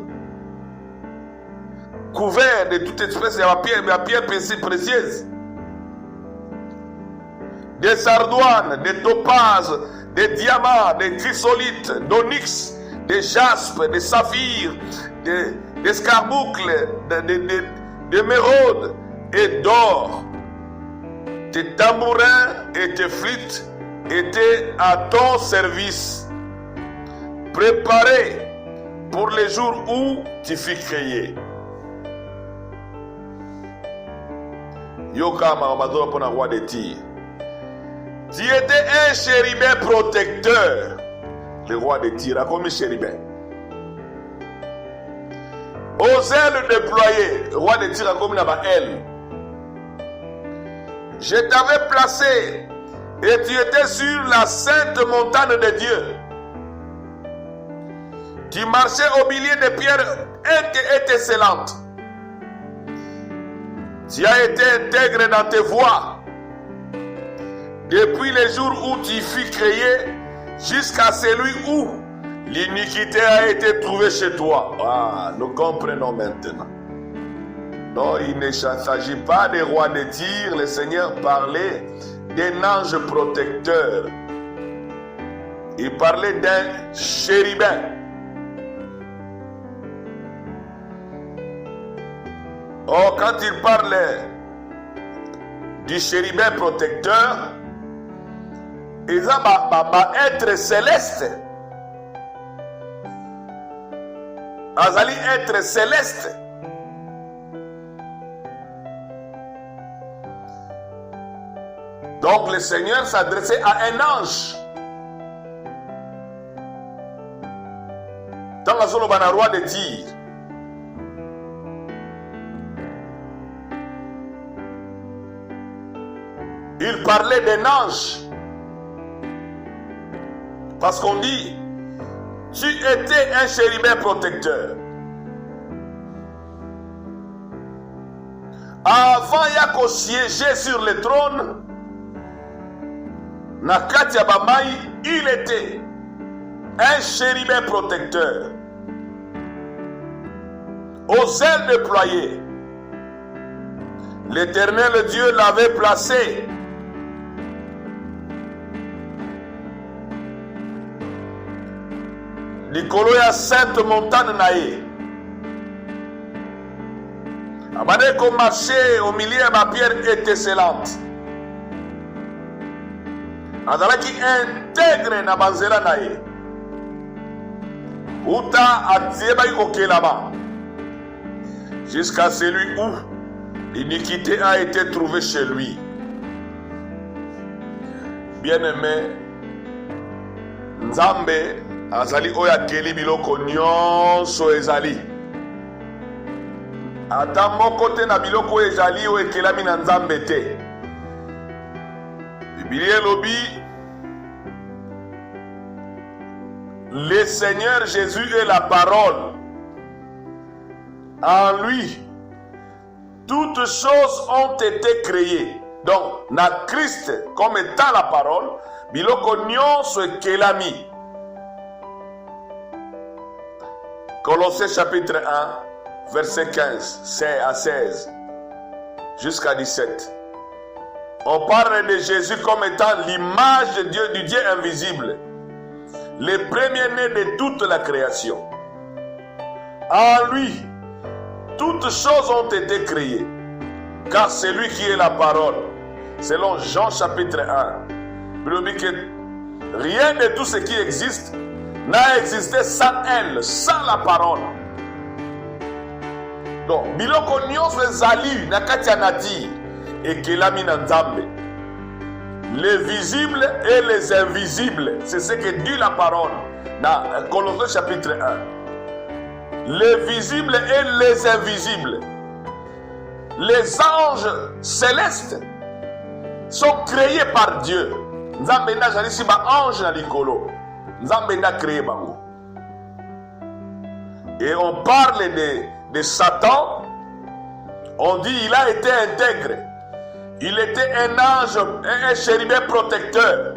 Speaker 1: Couvert de toute espèce de pierres précieuses. Des sardoines, des topazes, des diamants, des chrysolites, d'onyx, des jaspes, des saphirs, des scarboucles, d'émeraudes et d'or. Tes tambourins et tes flûtes étaient à ton service, préparés pour les jours où tu fus créé. Yoka Mahamadora pour un roi de Tyr. Tu étais un chérubin protecteur. Le roi de Tyr a commis chérubin. Aux ailes déployées, le roi de Tyr a commis la aile. Je t'avais placé et tu étais sur la sainte montagne de Dieu. Tu marchais au milieu de pierres étincelantes. Tu as été intègre dans tes voies depuis les jours où tu fus créé jusqu'à celui où l'iniquité a été trouvée chez toi. Ah, nous comprenons maintenant. Non, il ne s'agit pas des rois de Tyr. Le Seigneur parlait d'un ange protecteur. Il parlait d'un chérubin. Oh, quand il parlait du chérubin protecteur, il va être céleste. Azali être céleste. Donc le Seigneur s'adressait à un ange. Dans la zone roi de Tyr. Il parlait d'un ange. Parce qu'on dit, tu étais un chérubin protecteur. Avant Yako siéger sur le trône, Nakati Abamai, il était un chérubin protecteur. Aux ailes déployées, l'Éternel Dieu l'avait placé. Likolo ya sainte montagne naïe. Abade ko marché au milieu de ma pierre étincelante. Azalaki intègre na banzela naïe. Uta atieba ikokelama. Jusqu'à celui où l'iniquité a été trouvée chez lui. Bien-aimé, Nzambe azali oya keli biloko nyonso ezali. Ata moko te na biloko ezali o ekelami na Nzambe te. Biblia elobi, le Seigneur Jésus est la parole. En lui, toutes choses ont été créées. Donc, na Christ comme étant la parole, biloko nyonso ekelami. Colossiens chapitre 1, verset 15 à 16 jusqu'à 17. On parle de Jésus comme étant l'image de Dieu, du Dieu invisible, le premier-né de toute la création. En lui, toutes choses ont été créées, car c'est lui qui est la parole. Selon Jean chapitre 1, il dit que rien de tout ce qui existe n'a existé sans elle, sans la parole. Donc, biloko nyonso ezali na kati ya nature ekelami na Nzambe. Les visibles et les invisibles, c'est ce que dit la parole dans Colossiens chapitre 1. Les visibles et les invisibles. Les anges célestes sont créés par Dieu. Nzambe na jali si ba ange na likolo. Nzambe na créé bango. Et on parle de Satan. On dit il a été intègre. Il était un ange, un chérubin protecteur.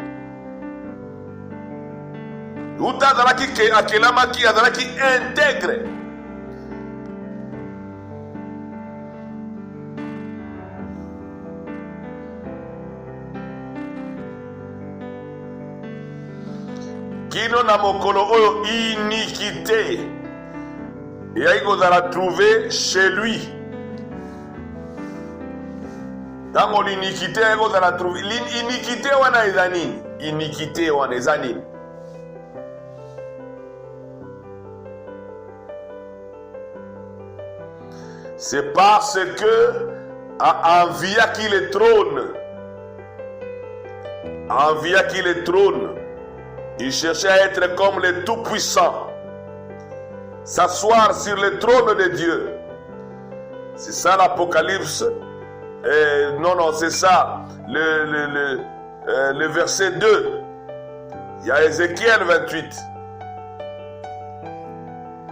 Speaker 1: Uta zalaki ke akelama ki azalaki intègre. Kino na mokolo oyo iniquité. Et il va trouver chez lui. Dans l'iniquité, il va trouver. L'iniquité, on a les anines. Iniquité, on a les anines. C'est parce que envia qui le trône. Envia qui le trône. Il cherchait à être comme le Tout-Puissant. S'asseoir sur le trône de Dieu. C'est ça l'Apocalypse. Non, c'est ça. Le verset 2. Il y a Ézéchiel 28.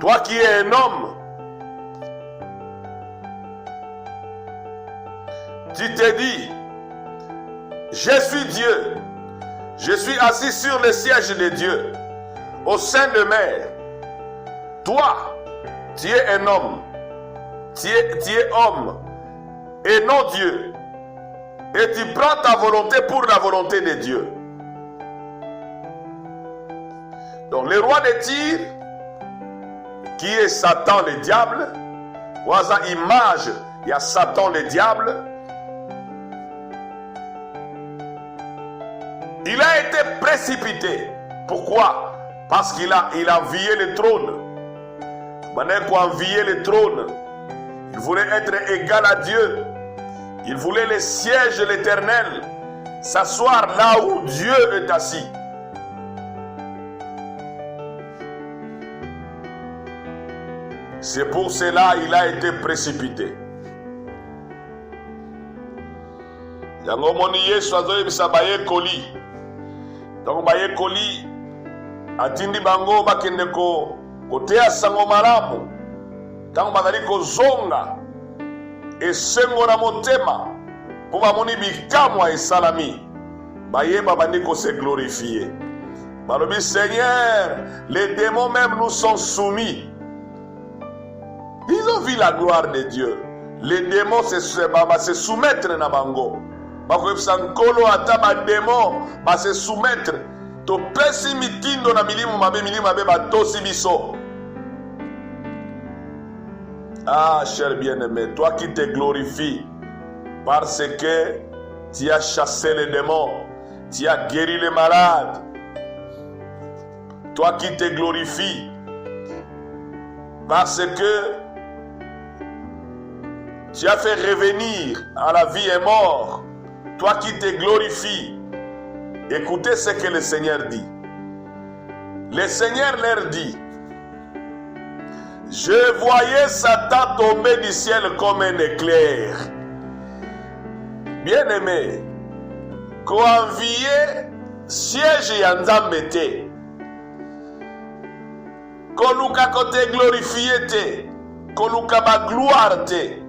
Speaker 1: Toi qui es un homme, tu te dis, je suis Dieu. Je suis assis sur le siège de Dieu, au sein de mer. Toi, tu es un homme. Tu es homme et non Dieu. Et tu prends ta volonté pour la volonté de Dieu. Donc le roi de Tyr, qui est Satan le diable, ou à sa image, il y a Satan le diable. Il a été précipité. Pourquoi? Parce qu'il a envié le trône. Pour envier le trône, il voulait être égal à Dieu. Il voulait le siège de l'Éternel, s'asseoir là où Dieu est assis. C'est pour cela qu'il a été précipité. Yango moni Yesu azoyebisa baye koli. Donc baye koli atindi bango bakende koteya sango malamu. Tango bazali kozonga esengo na motema po bamoni bikamwa esalami. Bayeba bandi se glorifier. Balobi Seigneur, les démons même nous sont soumis. Ils ont vu la gloire de Dieu. Les démons se soumettre na bango. Bakoyebisa nkolo ata badémon se soumettre. Topesi mitindo na milimu mabe batosi biso. Ah, cher bien-aimé, toi qui te glorifies parce que tu as chassé les démons, tu as guéri les malades. Toi qui te glorifies parce que tu as fait revenir à la vie et mort. Toi qui te glorifies, écoutez ce que le Seigneur dit. Le Seigneur leur dit, je voyais Satan tomber du ciel comme un éclair. Bien-aimé, qu'envier siège yanzambe te. Koluka kote glorifié te. Koluka ba gloire te.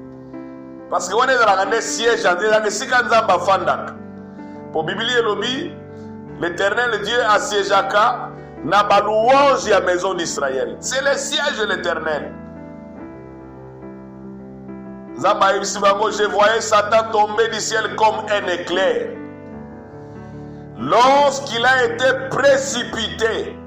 Speaker 1: Parce que on est dans le siège, on est dans le sikanzamba fandak. Pour Bible elobi, l'Éternel Dieu assiégeaka na ba louange à maison d'Israël. C'est le siège de l'Éternel. Je voyais Satan tomber du ciel comme un éclair. Lorsqu'il a été précipité,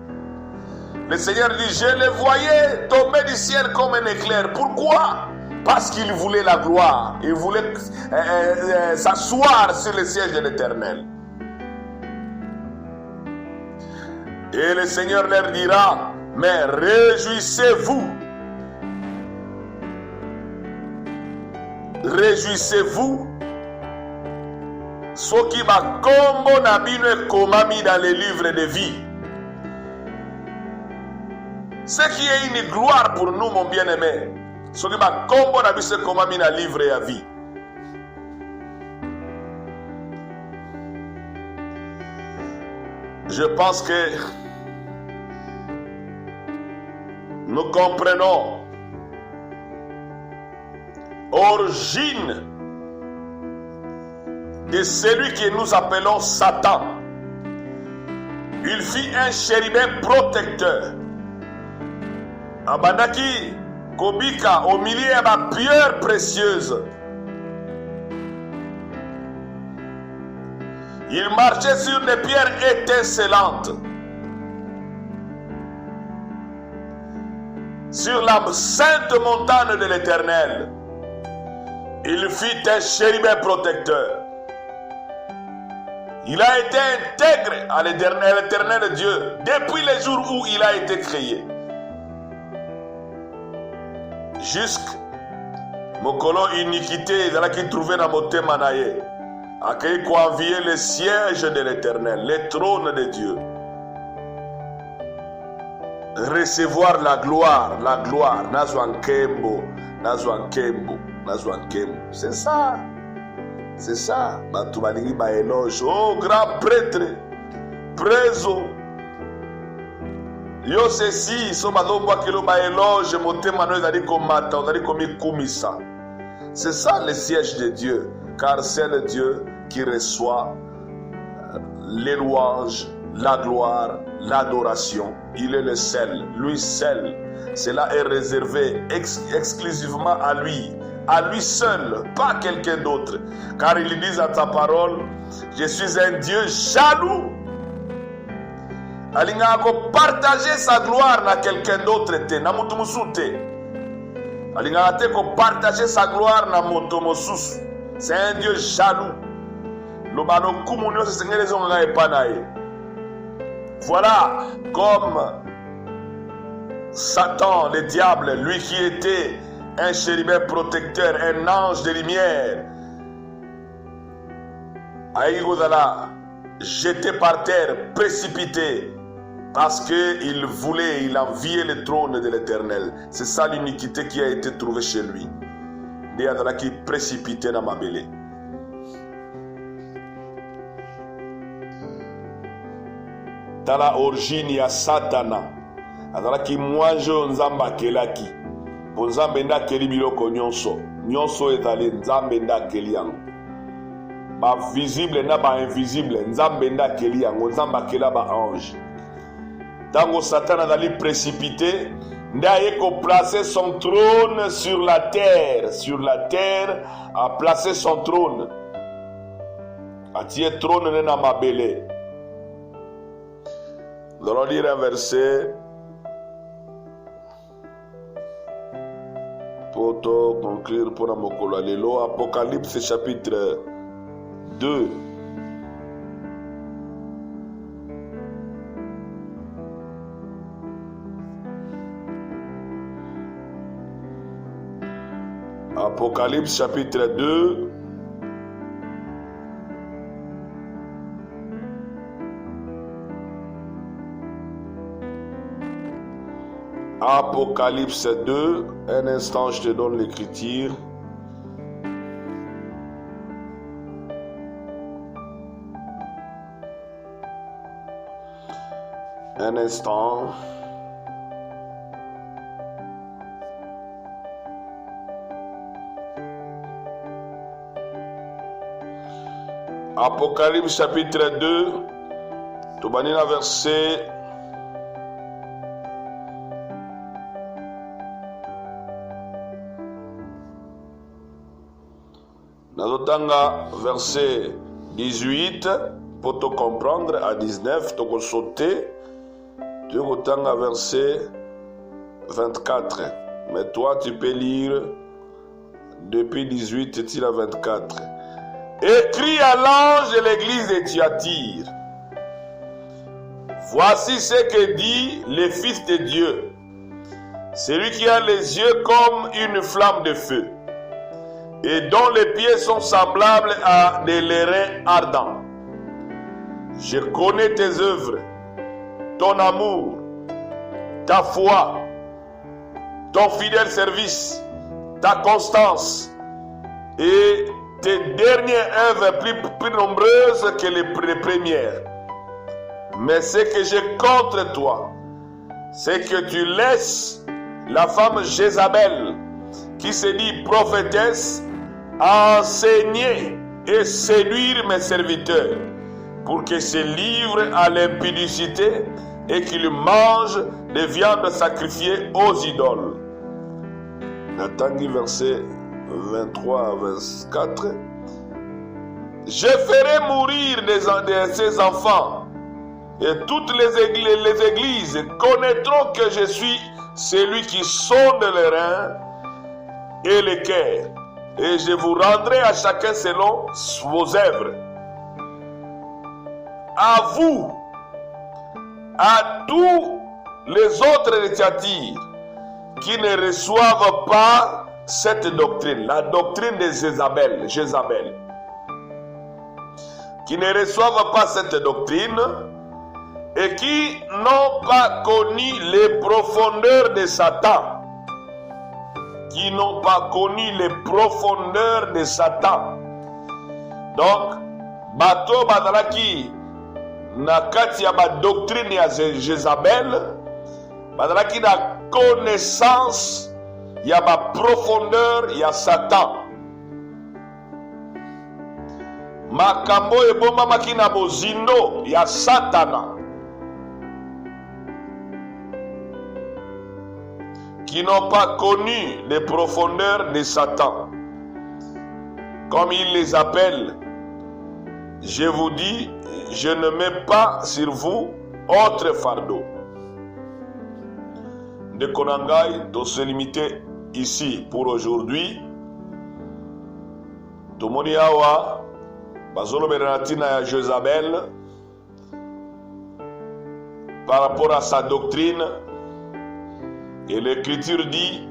Speaker 1: le Seigneur dit, je le voyais tomber du ciel comme un éclair. Pourquoi? Parce qu'il voulait la gloire. Il voulait s'asseoir sur le siège de l'Éternel. Et le Seigneur leur dira, mais réjouissez-vous. Réjouissez-vous. Ce qui m'a combo nabino komami dans les livres de vie. Ce qui est une gloire pour nous, mon bien-aimé. Ce qui m'a combo nabino komami dans les livres de vie. je pense que nous comprenons l'origine de celui que nous appelons Satan. Il fit un chérubin protecteur. Abandaki Kobika au milieu de ma pierre précieuse. Il marchait sur des pierres étincelantes. Sur la sainte montagne de l'Éternel, il fit un chérubin protecteur. Il a été intégré à l'Éternel Dieu depuis le jour où il a été créé. Jusqu'à Mokolo iniquité dans la qui trouvait dans motema naye, à qui envier le siège de l'Éternel, le trône de Dieu. Recevoir la gloire, Nazwankembo. C'est ça. C'est ça. Batubalingi ba éloge. Oh, grand prêtre, preso. Yo ceci, so badomba kilo ba éloge, motema no ezali komata, ezali komikumisa. C'est ça le siège de Dieu, car c'est le Dieu qui reçoit les louanges, la gloire, l'adoration. Il est le seul, lui seul. Cela est réservé exclusivement à lui seul, pas quelqu'un d'autre. Car il dit à ta parole, je suis un Dieu jaloux. Alinga ko partager sa gloire na quelqu'un d'autre te, na mutu musute. Alinga te ko partager sa gloire na moto mosusu. C'est un Dieu jaloux. Lo balo kumunyo se sengele zonga epanaye. Voilà comme Satan, le diable, lui qui était un chérubin protecteur, un ange de lumière, Aïgodala, jeté par terre, précipité, parce qu'il voulait, il enviait le trône de l'Éternel. C'est ça l'iniquité qui a été trouvée chez lui. Déadala qui précipité dans ma belée. Tala origine ya Satana. Azalaki mwanjo nzamba kelaki. Po nzambe ndakeli biloko nyonso. Nyonso ezali nzambe ndakeli yango. Ba visible na ba invisible. Nzambe ndakeli yango. Nzambe akela ba ange. Tango Satan azali précipité, ndaye ko placer son trône sur la terre. Sur la terre, a placé son trône. Atie trône na mabele. Nous allons lire un verset pour conclure pour Namokolo Alelo. Apocalypse chapitre 2. Apocalypse chapitre 2. Apocalypse 2, un instant, je te donne l'écriture. Un instant. Apocalypse chapitre 2, Tobanina verset Nazotanga verset 18 pour te comprendre à 19, tu peux sauter. Tu peux verset 24. Mais toi, tu peux lire depuis 18 et à 24. Écris à l'ange de l'église de Thyatire. Voici ce que dit le Fils de Dieu, celui qui a les yeux comme une flamme de feu, et dont les pieds sont semblables à des lérins ardents. Je connais tes œuvres, ton amour, ta foi, ton fidèle service, ta constance et tes dernières œuvres plus nombreuses que les premières. Mais ce que j'ai contre toi, c'est que tu laisses la femme Jézabel, qui se dit prophétesse, enseigner et séduire mes serviteurs pour qu'ils se livrent à l'impudicité et qu'ils mangent des viandes sacrifiées aux idoles. Nathalie, verset 23 à 24. Je ferai mourir de ces enfants, et toutes les églises connaîtront que je suis celui qui sonde les reins et les cœurs, et je vous rendrai à chacun selon vos œuvres. À vous, à tous les autres de Thyatire qui ne reçoivent pas cette doctrine, la doctrine de Jézabel, qui ne reçoivent pas cette doctrine et qui n'ont pas connu les profondeurs de Satan, qui n'ont pas connu les profondeurs de Satan. Donc, bato badalaki na kati ya ba doctrine ya Jézabel, badalaki na connaissance ya ba profondeur ya Satan. Makambo ebombamaki na bozindo ya Satana, qui n'ont pas connu les profondeurs de Satan. Comme il les appelle, je vous dis, je ne mets pas sur vous autre fardeau. De Konangai, de se limiter ici pour aujourd'hui. Tomoni awa bazolo berenatina ya Jézabel par rapport à sa doctrine. Et l'Écriture dit,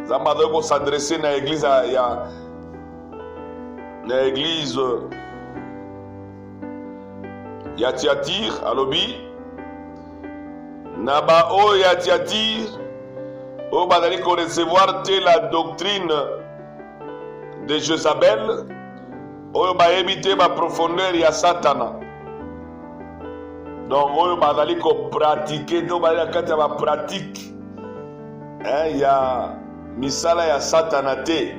Speaker 1: Zamadoko s'adresser à l'église, ya Thyatire, alobi, Naba o ya Thyatire, o badali ko recevoir la doctrine de Jézabel, o ba éviter ma profondeur ya Satana. Donc o badali ko pratiquer, do badali kata ba pratique. Il y a misala ya Satana te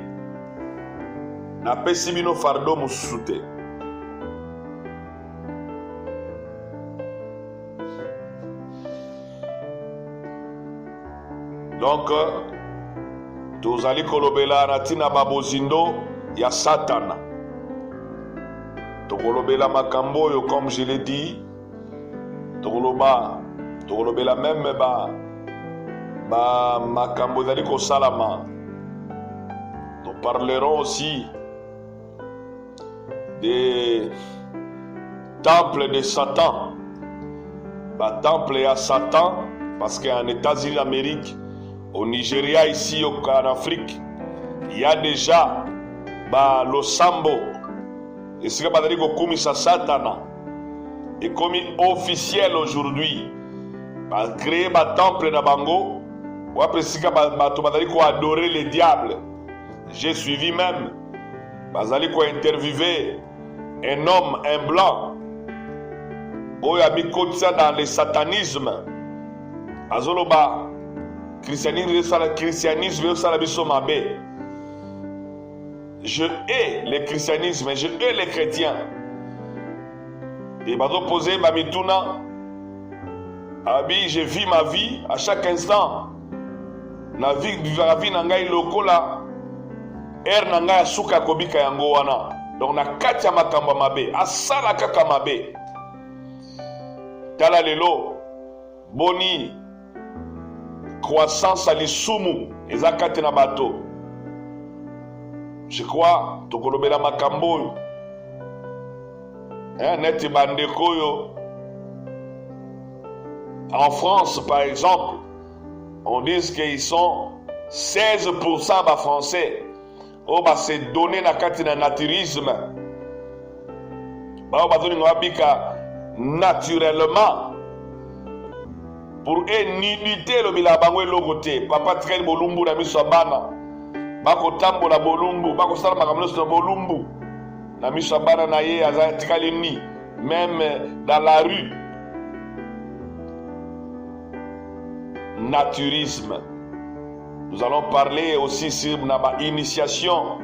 Speaker 1: na pesi bino fardo mususu te. Donc tozali kolobela na tina babozindo ya Satana, tokolobela makambo oyo comme je l'ai dit, tokolobela même makambo ezali kosalama. Nous parlerons aussi des temples de Satan, temple à Satan, parce qu'en États-Unis d'Amérique, au Nigeria, ici en Afrique, il y a déjà le sambo, et c'est comme ça Satana, et comme officiel aujourd'hui, créer un temple na bango. Ou après si ko adorer les diables. J'ai suivi même bazali ko interviewer un homme, un blanc, oyo abikotisa dans le satanisme. Azoloba christianisme yosala biso mabe. Je hais le christianisme, je hais les chrétiens. Et bazo poser bamituna, abi je vis ma vie à chaque instant. Na vie na ngai lokola na ngai suka kobika yango wana. Donc na kati ya makambo mabe asala kaka mabe. Tala lelo boni croissance ali sumu eza kati na bato. Je crois tokolobela makambo neti bandeko yo. En France par exemple, on dit qu'ils sont 16% de Français. On va se donner na kati na naturisme. On va donner naturellement. Pour nudité le bilabango logoté. Papa traîne bolumbu na miso bana. Bako tambo la bolumbu. Bako sala makamlo na bolumbu. Na miso bana na ye azatikali ni. Même dans la rue. naturisme. Nous allons parler aussi sur l'initiation.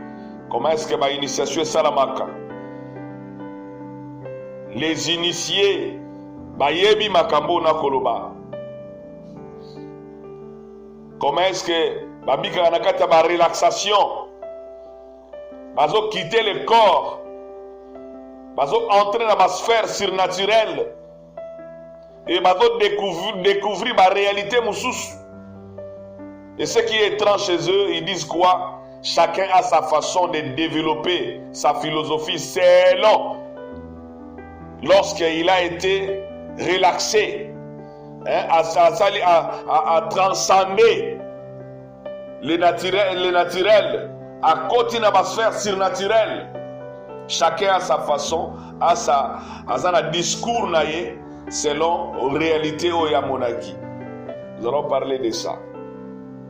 Speaker 1: Comment est-ce que l'initiation est salamaka? Les initiés, bayebi makambo na koloba. Comment est-ce que babika na kata ba relaxation? Bazo quitter le corps. Bazo entrer dans ma sphère surnaturelle. Et bazo découvrir ma réalité moussous. Et ce qui est étrange chez eux, ils disent quoi? Chacun a sa façon de développer sa philosophie selon lorsqu'il a été relaxé, à transcender les naturels, à côté de la sphère surnaturelle. Chacun a sa façon, a sa discours selon la réalité au Yamonaki. Nous allons parler de ça.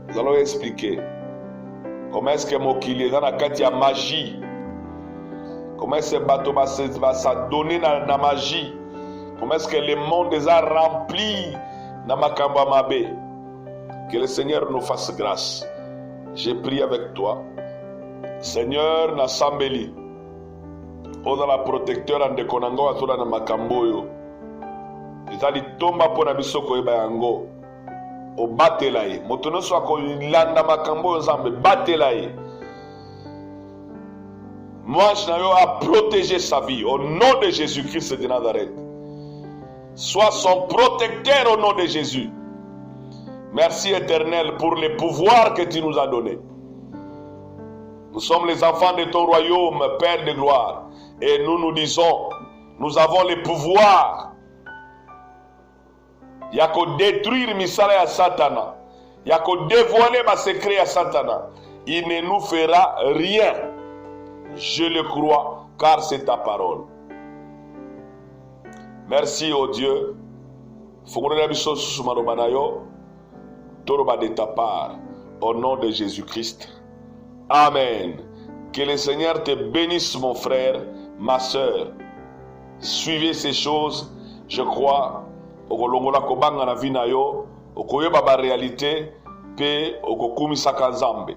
Speaker 1: Nous allons expliquer comment est-ce que Mokili est dans la magie. Comment est-ce que bateau va s'adonner dans la magie? Comment est-ce que le monde est rempli dans Makamba Mabe? Que le Seigneur nous fasse grâce. J'ai prié avec toi. Seigneur, na sambeli. Oza la protecteur en dekonango atola na makamboyo. Izali tomba po na bisoko eba yango. O batelaye. Motono so ko landa makamboyo zambe batelaye. Moi, a protégé sa vie au nom de Jésus-Christ de Nazareth. Sois son protecteur au nom de Jésus. Merci Éternel pour les pouvoirs que tu nous as donnés. Nous sommes les enfants de ton royaume, Père de gloire. Et nous disons, nous avons les pouvoirs. Il n'y a qu'à détruire Misala à Satana. Il n'y a qu'à dévoiler ma secret à Satana. Il ne nous fera rien. Je le crois, car c'est ta parole. Merci, oh Dieu. De ta part, au nom de Jésus-Christ. Amen. Que le Seigneur te bénisse, mon frère, ma soeur. Suivez ces choses. Je crois. Okolongola kobanga na vinayo. Okoyeba ba réalité. Pe okokumisaka nzambe.